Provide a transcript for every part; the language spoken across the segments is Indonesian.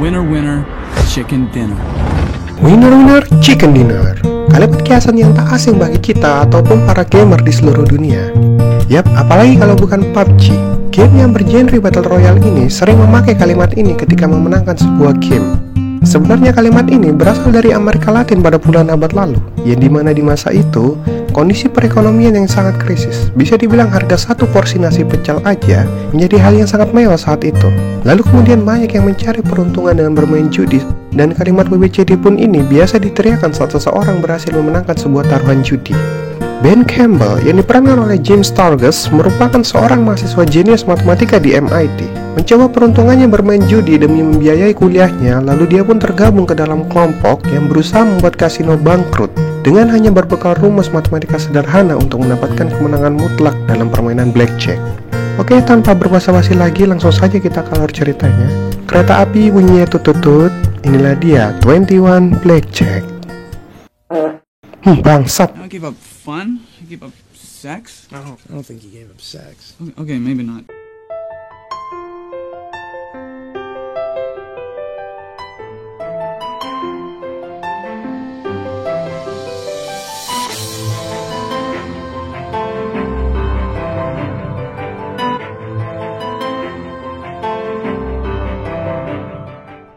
Winner, winner, chicken dinner. Winner, winner, chicken dinner. Kalimat kiasan yang tak asing bagi kita ataupun para gamer di seluruh dunia. Yap, apalagi kalau bukan PUBG. Game yang bergenre Battle Royale ini sering memakai kalimat ini ketika memenangkan sebuah game. Sebenarnya kalimat ini berasal dari Amerika Latin pada puluhan abad lalu, yang dimana di masa itu, kondisi perekonomian yang sangat krisis. Bisa dibilang harga satu porsi nasi pecel aja menjadi hal yang sangat mewah saat itu. Lalu kemudian banyak yang mencari peruntungan dengan bermain judi, dan kalimat WWJD pun ini biasa diteriakkan saat seseorang berhasil memenangkan sebuah taruhan judi. Ben Campbell yang diperankan oleh James Sturges merupakan seorang mahasiswa jenius matematika di MIT. Mencoba peruntungannya bermain judi demi membiayai kuliahnya, lalu dia pun tergabung ke dalam kelompok yang berusaha membuat kasino bangkrut dengan hanya berbekal rumus matematika sederhana untuk mendapatkan kemenangan mutlak dalam permainan blackjack. Oke, tanpa berbasa-basi lagi, langsung saja kita ke alur ceritanya. Kereta api bunyinya tutut-tutut, inilah dia 21 Blackjack. Bangsat. I give up fun? I give up sex? I don't think he gave up sex. Okay, maybe not.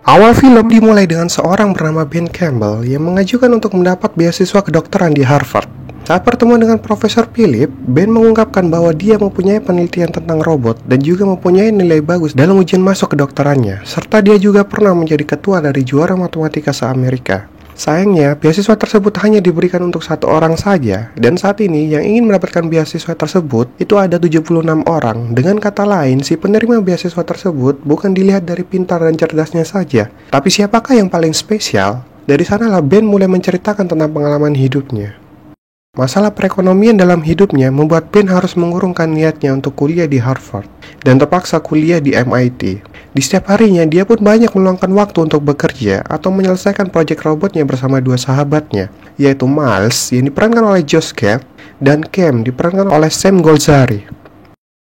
Awal film dimulai dengan seorang bernama Ben Campbell yang mengajukan untuk mendapat beasiswa kedokteran di Harvard. Saat pertemuan dengan Profesor Philip, Ben mengungkapkan bahwa dia mempunyai penelitian tentang robot dan juga mempunyai nilai bagus dalam ujian masuk kedokterannya, serta dia juga pernah menjadi ketua dari juara matematika se-Amerika. Sayangnya, beasiswa tersebut hanya diberikan untuk satu orang saja, dan saat ini yang ingin mendapatkan beasiswa tersebut itu ada 76 orang. Dengan kata lain, si penerima beasiswa tersebut bukan dilihat dari pintar dan cerdasnya saja, tapi siapakah yang paling spesial? Dari sanalah Ben mulai menceritakan tentang pengalaman hidupnya. Masalah perekonomian dalam hidupnya membuat Ben harus mengurungkan niatnya untuk kuliah di Harvard dan terpaksa kuliah di MIT. Di setiap harinya, dia pun banyak meluangkan waktu untuk bekerja atau menyelesaikan proyek robotnya bersama dua sahabatnya, yaitu Miles yang diperankan oleh Josh Gad dan Cam diperankan oleh Sam Golzari.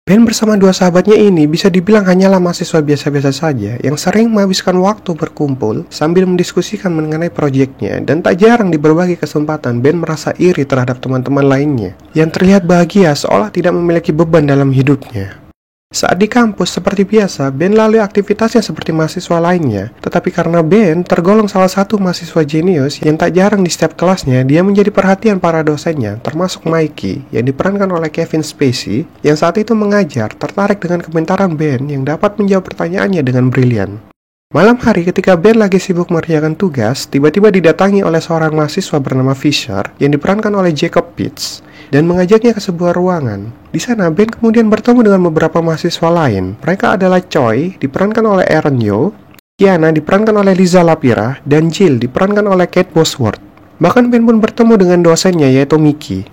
Ben bersama dua sahabatnya ini bisa dibilang hanyalah mahasiswa biasa-biasa saja yang sering menghabiskan waktu berkumpul sambil mendiskusikan mengenai proyeknya, dan tak jarang di berbagai kesempatan Ben merasa iri terhadap teman-teman lainnya yang terlihat bahagia seolah tidak memiliki beban dalam hidupnya. Saat di kampus, seperti biasa, Ben lalui aktivitasnya seperti mahasiswa lainnya. Tetapi karena Ben tergolong salah satu mahasiswa jenius yang tak jarang di setiap kelasnya, dia menjadi perhatian para dosennya, termasuk Mikey, yang diperankan oleh Kevin Spacey, yang saat itu mengajar, tertarik dengan kepintaran Ben yang dapat menjawab pertanyaannya dengan brilian. Malam hari ketika Ben lagi sibuk mengerjakan tugas, tiba-tiba didatangi oleh seorang mahasiswa bernama Fisher yang diperankan oleh Jacob Pitts dan mengajaknya ke sebuah ruangan. Di sana Ben kemudian bertemu dengan beberapa mahasiswa lain. Mereka adalah Choi, diperankan oleh Aaron Yoo, Kiana diperankan oleh Liza Lapira, dan Jill diperankan oleh Kate Bosworth. Bahkan Ben pun bertemu dengan dosennya yaitu Mickey.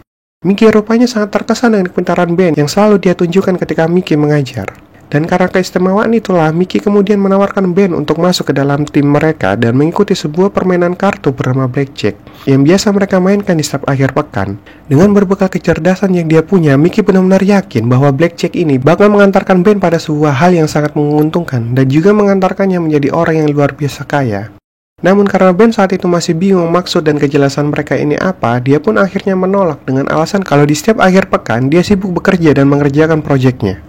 Mickey rupanya sangat terkesan dengan kepintaran Ben yang selalu dia tunjukkan ketika Mickey mengajar. Dan karena keistimewaan itulah, Mickey kemudian menawarkan Ben untuk masuk ke dalam tim mereka dan mengikuti sebuah permainan kartu bernama Blackjack yang biasa mereka mainkan di setiap akhir pekan. Dengan berbekal kecerdasan yang dia punya, Mickey benar-benar yakin bahwa Blackjack ini bakal mengantarkan Ben pada sebuah hal yang sangat menguntungkan dan juga mengantarkannya menjadi orang yang luar biasa kaya. Namun karena Ben saat itu masih bingung maksud dan kejelasan mereka ini apa, dia pun akhirnya menolak dengan alasan kalau di setiap akhir pekan dia sibuk bekerja dan mengerjakan proyeknya.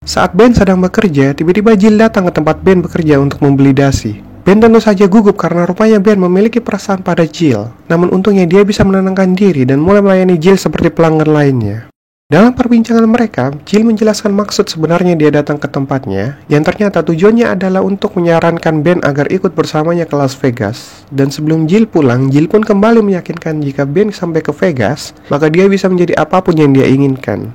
Saat Ben sedang bekerja, tiba-tiba Jill datang ke tempat Ben bekerja untuk membeli dasi. Ben tentu saja gugup karena rupanya Ben memiliki perasaan pada Jill. Namun untungnya dia bisa menenangkan diri dan mulai melayani Jill seperti pelanggan lainnya. Dalam perbincangan mereka, Jill menjelaskan maksud sebenarnya dia datang ke tempatnya, yang ternyata tujuannya adalah untuk menyarankan Ben agar ikut bersamanya ke Las Vegas. Dan sebelum Jill pulang, Jill pun kembali meyakinkan jika Ben sampai ke Vegas, maka dia bisa menjadi apapun yang dia inginkan.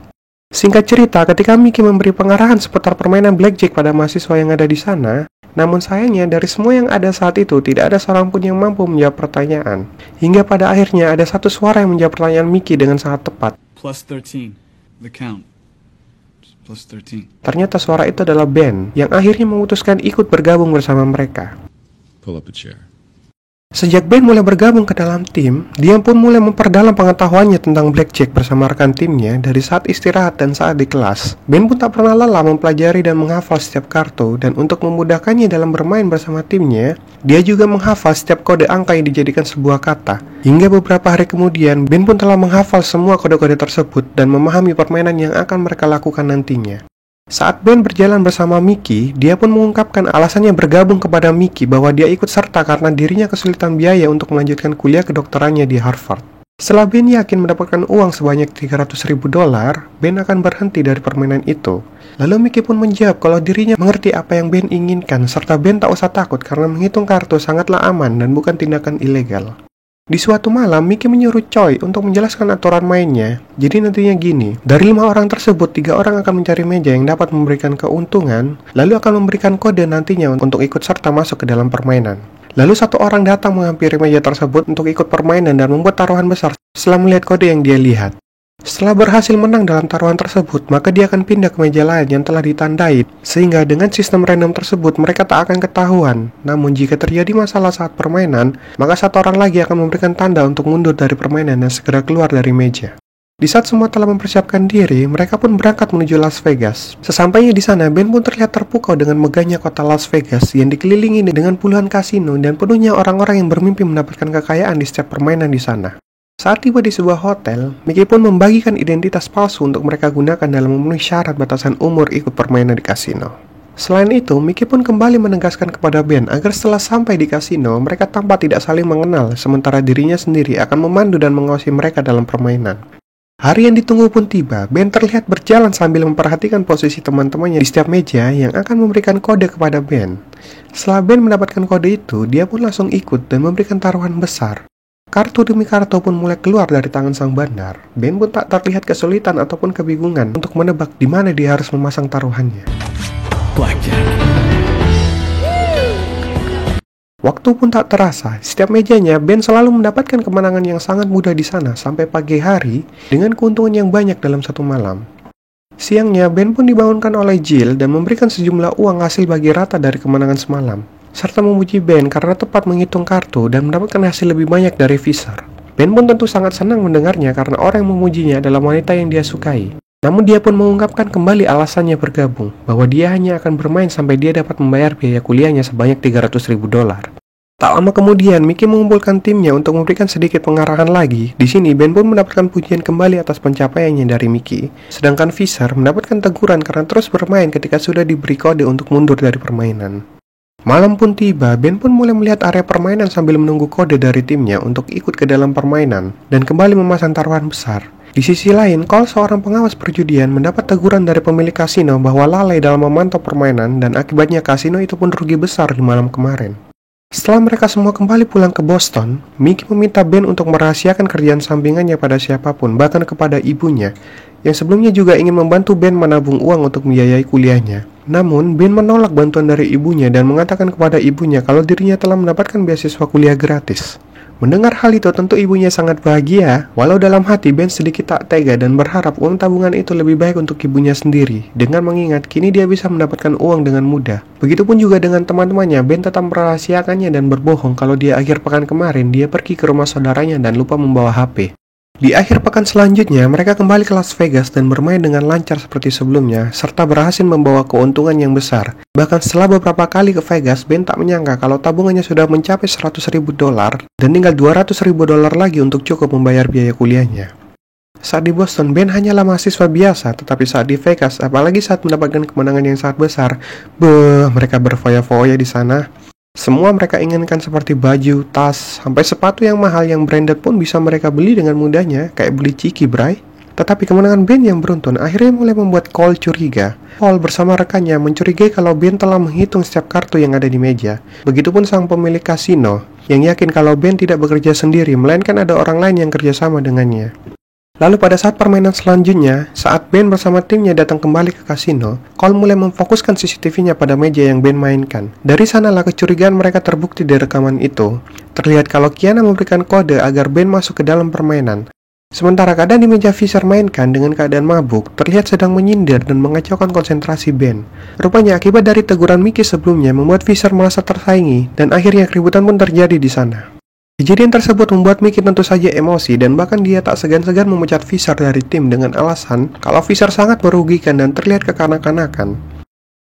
Singkat cerita, ketika Mickey memberi pengarahan seputar permainan blackjack pada mahasiswa yang ada di sana, namun sayangnya dari semua yang ada saat itu tidak ada seorang pun yang mampu menjawab pertanyaan. Hingga pada akhirnya ada satu suara yang menjawab pertanyaan Mickey dengan sangat tepat. Plus 13. The count. Plus 13. Ternyata suara itu adalah Ben yang akhirnya memutuskan ikut bergabung bersama mereka. Pull up a chair. Sejak Ben mulai bergabung ke dalam tim, dia pun mulai memperdalam pengetahuannya tentang blackjack bersama rekan timnya dari saat istirahat dan saat di kelas. Ben pun tak pernah lelah mempelajari dan menghafal setiap kartu, dan untuk memudahkannya dalam bermain bersama timnya, dia juga menghafal setiap kode angka yang dijadikan sebuah kata. Hingga beberapa hari kemudian, Ben pun telah menghafal semua kode-kode tersebut dan memahami permainan yang akan mereka lakukan nantinya. Saat Ben berjalan bersama Mickey, dia pun mengungkapkan alasannya bergabung kepada Mickey bahwa dia ikut serta karena dirinya kesulitan biaya untuk melanjutkan kuliah kedokterannya di Harvard. Setelah Ben yakin mendapatkan uang sebanyak $300.000, Ben akan berhenti dari permainan itu. Lalu Mickey pun menjawab kalau dirinya mengerti apa yang Ben inginkan, serta Ben tak usah takut karena menghitung kartu sangatlah aman dan bukan tindakan ilegal. Di suatu malam, Mickey menyuruh Choi untuk menjelaskan aturan mainnya. Jadi nantinya gini, dari 5 orang tersebut, 3 orang akan mencari meja yang dapat memberikan keuntungan, lalu akan memberikan kode nantinya untuk ikut serta masuk ke dalam permainan. Lalu 1 orang datang menghampiri meja tersebut untuk ikut permainan dan membuat taruhan besar setelah melihat kode yang dia lihat. Setelah berhasil menang dalam taruhan tersebut, maka dia akan pindah ke meja lain yang telah ditandai, sehingga dengan sistem random tersebut mereka tak akan ketahuan. Namun jika terjadi masalah saat permainan, maka 1 orang lagi akan memberikan tanda untuk mundur dari permainan dan segera keluar dari meja. Di saat semua telah mempersiapkan diri, mereka pun berangkat menuju Las Vegas. Sesampainya di sana, Ben pun terlihat terpukau dengan megahnya kota Las Vegas yang dikelilingi dengan puluhan kasino dan penuhnya orang-orang yang bermimpi mendapatkan kekayaan di setiap permainan di sana. Saat tiba di sebuah hotel, Mickey pun membagikan identitas palsu untuk mereka gunakan dalam memenuhi syarat batasan umur ikut permainan di kasino. Selain itu, Mickey pun kembali menegaskan kepada Ben agar setelah sampai di kasino, mereka tampak tidak saling mengenal, sementara dirinya sendiri akan memandu dan mengawasi mereka dalam permainan. Hari yang ditunggu pun tiba. Ben terlihat berjalan sambil memperhatikan posisi teman-temannya di setiap meja yang akan memberikan kode kepada Ben. Setelah Ben mendapatkan kode itu, dia pun langsung ikut dan memberikan taruhan besar. Kartu demi kartu pun mulai keluar dari tangan sang bandar. Ben pun tak terlihat kesulitan ataupun kebingungan untuk menebak di mana dia harus memasang taruhannya. Blackjack. Waktu pun tak terasa, setiap mejanya Ben selalu mendapatkan kemenangan yang sangat mudah di sana sampai pagi hari dengan keuntungan yang banyak dalam satu malam. Siangnya, Ben pun dibangunkan oleh Jill dan memberikan sejumlah uang hasil bagi rata dari kemenangan semalam, serta memuji Ben karena tepat menghitung kartu dan mendapatkan hasil lebih banyak dari Fisher. Ben pun tentu sangat senang mendengarnya karena orang yang memujinya adalah wanita yang dia sukai. Namun dia pun mengungkapkan kembali alasannya bergabung, bahwa dia hanya akan bermain sampai dia dapat membayar biaya kuliahnya sebanyak $300.000. Tak lama kemudian, Mickey mengumpulkan timnya untuk memberikan sedikit pengarahan lagi. Di sini, Ben pun mendapatkan pujian kembali atas pencapaiannya dari Mickey, sedangkan Fisher mendapatkan teguran karena terus bermain ketika sudah diberi kode untuk mundur dari permainan. Malam pun tiba, Ben pun mulai melihat area permainan sambil menunggu kode dari timnya untuk ikut ke dalam permainan dan kembali memasang taruhan besar. Di sisi lain, Cole, seorang pengawas perjudian, mendapat teguran dari pemilik kasino bahwa lalai dalam memantau permainan dan akibatnya kasino itu pun rugi besar di malam kemarin. Setelah mereka semua kembali pulang ke Boston, Mickey meminta Ben untuk merahasiakan kerjaan sampingannya pada siapapun, bahkan kepada ibunya, yang sebelumnya juga ingin membantu Ben menabung uang untuk membiayai kuliahnya. Namun, Ben menolak bantuan dari ibunya dan mengatakan kepada ibunya kalau dirinya telah mendapatkan beasiswa kuliah gratis. Mendengar hal itu tentu ibunya sangat bahagia, walau dalam hati Ben sedikit tak tega dan berharap uang tabungan itu lebih baik untuk ibunya sendiri, dengan mengingat kini dia bisa mendapatkan uang dengan mudah. Begitupun juga dengan teman-temannya, Ben tetap merahasiakannya dan berbohong kalau di akhir pekan kemarin dia pergi ke rumah saudaranya dan lupa membawa HP. Di akhir pekan selanjutnya, mereka kembali ke Las Vegas dan bermain dengan lancar seperti sebelumnya, serta berhasil membawa keuntungan yang besar. Bahkan setelah beberapa kali ke Vegas, Ben tak menyangka kalau tabungannya sudah mencapai $100.000 dan tinggal $200.000 lagi untuk cukup membayar biaya kuliahnya. Saat di Boston, Ben hanyalah mahasiswa biasa, tetapi saat di Vegas, apalagi saat mendapatkan kemenangan yang sangat besar, mereka berfoya-foya di sana. Semua mereka inginkan seperti baju, tas, sampai sepatu yang mahal yang branded pun bisa mereka beli dengan mudahnya, kayak beli ciki, bray. Tetapi kemenangan Ben yang beruntun akhirnya mulai membuat Cole curiga. Cole bersama rekannya mencurigai kalau Ben telah menghitung setiap kartu yang ada di meja. Begitupun sang pemilik kasino, yang yakin kalau Ben tidak bekerja sendiri, melainkan ada orang lain yang kerjasama dengannya. Lalu pada saat permainan selanjutnya, saat Ben bersama timnya datang kembali ke kasino, Cole mulai memfokuskan CCTV-nya pada meja yang Ben mainkan. Dari sanalah kecurigaan mereka terbukti dari rekaman itu. Terlihat kalau Kiana memberikan kode agar Ben masuk ke dalam permainan. Sementara keadaan di meja Fisher mainkan dengan keadaan mabuk, terlihat sedang menyindir dan mengacaukan konsentrasi Ben. Rupanya akibat dari teguran Mickey sebelumnya membuat Fisher merasa tersaingi, dan akhirnya keributan pun terjadi di sana. Kejadian tersebut membuat Mickey tentu saja emosi dan bahkan dia tak segan-segan memecat Fisher dari tim dengan alasan kalau Fisher sangat merugikan dan terlihat kekanak-kanakan.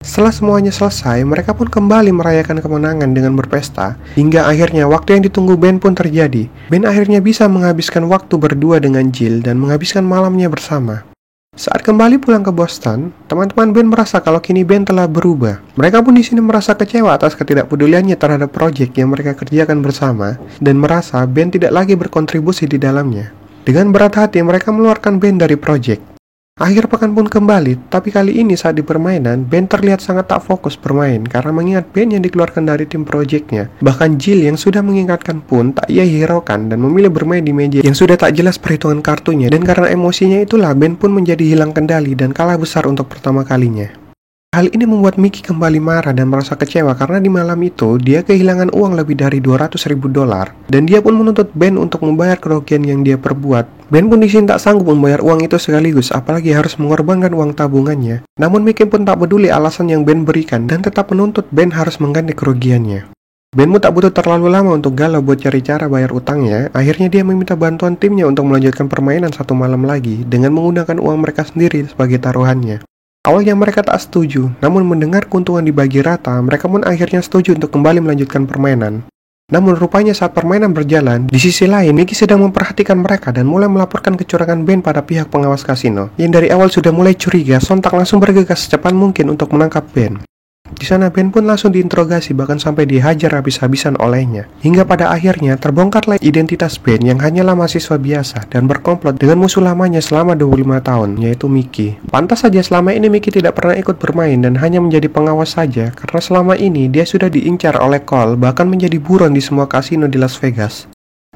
Setelah semuanya selesai, mereka pun kembali merayakan kemenangan dengan berpesta, hingga akhirnya waktu yang ditunggu Ben pun terjadi. Ben akhirnya bisa menghabiskan waktu berdua dengan Jill dan menghabiskan malamnya bersama. Saat kembali pulang ke Boston, teman-teman Ben merasa kalau kini Ben telah berubah. Mereka pun di sini merasa kecewa atas ketidakpeduliannya terhadap proyek yang mereka kerjakan bersama dan merasa Ben tidak lagi berkontribusi di dalamnya. Dengan berat hati mereka mengeluarkan Ben dari proyek. Akhir pekan pun kembali, tapi kali ini saat di permainan, Ben terlihat sangat tak fokus bermain karena mengingat Ben yang dikeluarkan dari tim proyeknya. Bahkan Jill yang sudah mengingatkan pun tak ia hiraukan dan memilih bermain di meja yang sudah tak jelas perhitungan kartunya. Dan karena emosinya itulah Ben pun menjadi hilang kendali dan kalah besar untuk pertama kalinya. Hal ini membuat Mickey kembali marah dan merasa kecewa karena di malam itu dia kehilangan uang lebih dari $200.000 dan dia pun menuntut Ben untuk membayar kerugian yang dia perbuat. Ben pun di sini tak sanggup membayar uang itu sekaligus, apalagi harus mengorbankan uang tabungannya. Namun Mickey pun tak peduli alasan yang Ben berikan dan tetap menuntut Ben harus mengganti kerugiannya. Ben pun tak butuh terlalu lama untuk galau buat cari cara bayar utangnya. Akhirnya dia meminta bantuan timnya untuk melanjutkan permainan satu malam lagi dengan menggunakan uang mereka sendiri sebagai taruhannya. Awalnya mereka tak setuju, namun mendengar keuntungan dibagi rata, mereka pun akhirnya setuju untuk kembali melanjutkan permainan. Namun rupanya saat permainan berjalan, di sisi lain Mickey sedang memperhatikan mereka dan mulai melaporkan kecurangan Ben pada pihak pengawas kasino, yang dari awal sudah mulai curiga, sontak langsung bergegas secepat mungkin untuk menangkap Ben. Di sana Ben pun langsung diinterogasi bahkan sampai dihajar habis-habisan olehnya. Hingga pada akhirnya terbongkarlah identitas Ben yang hanyalah mahasiswa biasa dan berkomplot dengan musuh lamanya selama 25 tahun, yaitu Mickey. Pantas saja selama ini Mickey tidak pernah ikut bermain dan hanya menjadi pengawas saja karena selama ini dia sudah diincar oleh Cole bahkan menjadi buron di semua kasino di Las Vegas.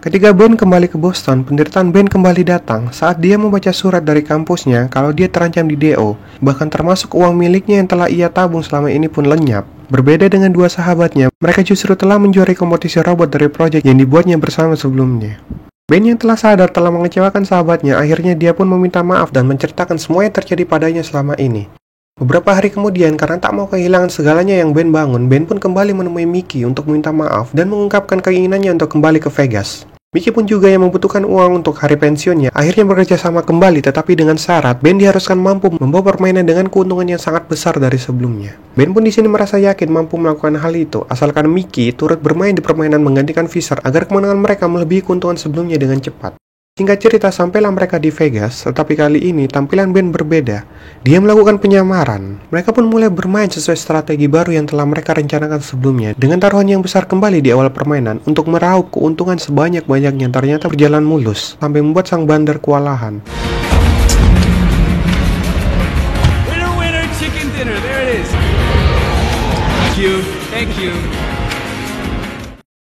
Ketika Ben kembali ke Boston, penderitaan Ben kembali datang saat dia membaca surat dari kampusnya kalau dia terancam di DO, bahkan termasuk uang miliknya yang telah ia tabung selama ini pun lenyap. Berbeda dengan dua sahabatnya, mereka justru telah menjuarai kompetisi robot dari proyek yang dibuatnya bersama sebelumnya. Ben yang telah sadar telah mengecewakan sahabatnya, akhirnya dia pun meminta maaf dan menceritakan semua yang terjadi padanya selama ini. Beberapa hari kemudian, karena tak mau kehilangan segalanya yang Ben bangun, Ben pun kembali menemui Mickey untuk meminta maaf dan mengungkapkan keinginannya untuk kembali ke Vegas. Mickey pun juga yang membutuhkan uang untuk hari pensiunnya, akhirnya bekerja sama kembali tetapi dengan syarat Ben diharuskan mampu membawa permainan dengan keuntungan yang sangat besar dari sebelumnya. Ben pun di sini merasa yakin mampu melakukan hal itu, asalkan Mickey turut bermain di permainan menggantikan Fisher agar kemenangan mereka melebihi keuntungan sebelumnya dengan cepat. Singkat cerita, sampailah mereka di Vegas, tetapi kali ini tampilan Ben berbeda. Dia melakukan penyamaran. Mereka pun mulai bermain sesuai strategi baru yang telah mereka rencanakan sebelumnya, dengan taruhan yang besar kembali di awal permainan untuk meraup keuntungan sebanyak-banyaknya. Ternyata berjalan mulus, sampai membuat sang bandar kewalahan. Winner, winner, chicken dinner. There it is. Thank you. Thank you.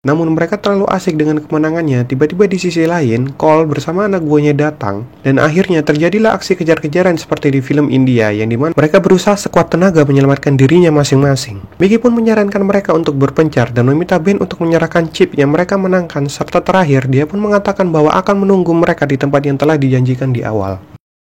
Namun mereka terlalu asik dengan kemenangannya, tiba-tiba di sisi lain, Cole bersama anak buahnya datang, dan akhirnya terjadilah aksi kejar-kejaran seperti di film India, yang dimana mereka berusaha sekuat tenaga menyelamatkan dirinya masing-masing. Mickey pun menyarankan mereka untuk berpencar dan meminta Ben untuk menyerahkan chip yang mereka menangkan, serta terakhir dia pun mengatakan bahwa akan menunggu mereka di tempat yang telah dijanjikan di awal.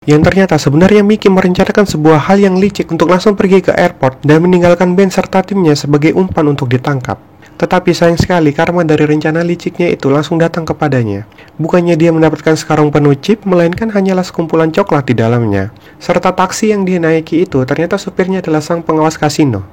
Yang ternyata sebenarnya Mickey merencanakan sebuah hal yang licik untuk langsung pergi ke airport dan meninggalkan Ben serta timnya sebagai umpan untuk ditangkap. Tetapi sayang sekali karma dari rencana liciknya itu langsung datang kepadanya. Bukannya dia mendapatkan sekarung penuh chip, melainkan hanyalah sekumpulan coklat di dalamnya. Serta taksi yang dia naiki itu ternyata supirnya adalah sang pengawas kasino.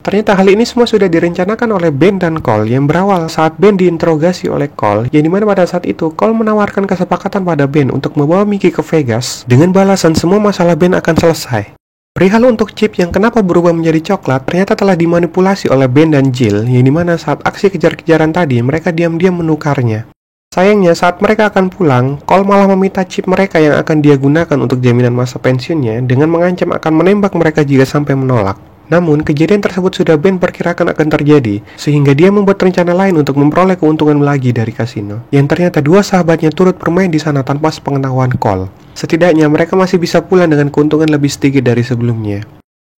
Ternyata hal ini semua sudah direncanakan oleh Ben dan Cole yang berawal saat Ben diinterogasi oleh Cole, yang dimana pada saat itu Cole menawarkan kesepakatan pada Ben untuk membawa Mickey ke Vegas dengan balasan semua masalah Ben akan selesai. Perihal untuk chip yang kenapa berubah menjadi coklat ternyata telah dimanipulasi oleh Ben dan Jill, yang dimana saat aksi kejar-kejaran tadi mereka diam-diam menukarnya. Sayangnya saat mereka akan pulang, Cole malah meminta chip mereka yang akan dia gunakan untuk jaminan masa pensiunnya dengan mengancam akan menembak mereka jika sampai menolak. Namun kejadian tersebut sudah Ben perkirakan akan terjadi, sehingga dia membuat rencana lain untuk memperoleh keuntungan lagi dari kasino. Yang ternyata dua sahabatnya turut bermain di sana tanpa sepengetahuan Cole. Setidaknya mereka masih bisa pulang dengan keuntungan lebih sedikit dari sebelumnya.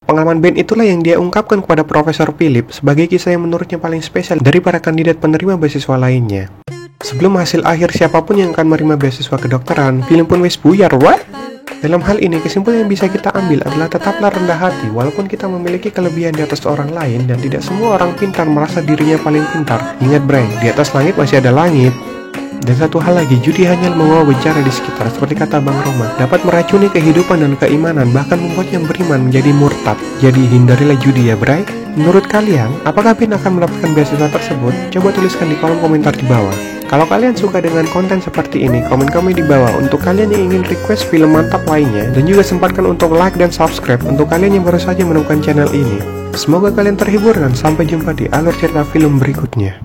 Pengalaman Ben itulah yang dia ungkapkan kepada Profesor Philip sebagai kisah yang menurutnya paling spesial dari para kandidat penerima beasiswa lainnya. Sebelum hasil akhir siapapun yang akan menerima beasiswa kedokteran, film pun wis buyar, what? Dalam hal ini, kesimpulan yang bisa kita ambil adalah tetaplah rendah hati walaupun kita memiliki kelebihan di atas orang lain dan tidak semua orang pintar merasa dirinya paling pintar. Ingat Bray, di atas langit masih ada langit. Dan satu hal lagi, judi hanya membawa bencana di sekitar, seperti kata Bang Roma, dapat meracuni kehidupan dan keimanan, bahkan membuat yang beriman menjadi murtad. Jadi hindarilah judi ya Bray. Menurut kalian, apakah Ben akan mendapatkan beasiswa tersebut? Coba tuliskan di kolom komentar di bawah. Kalau kalian suka dengan konten seperti ini, komen-komen di bawah. Untuk kalian yang ingin request film mantap lainnya, dan juga sempatkan untuk like dan subscribe untuk kalian yang baru saja menemukan channel ini. Semoga kalian terhibur dan sampai jumpa di alur cerita film berikutnya.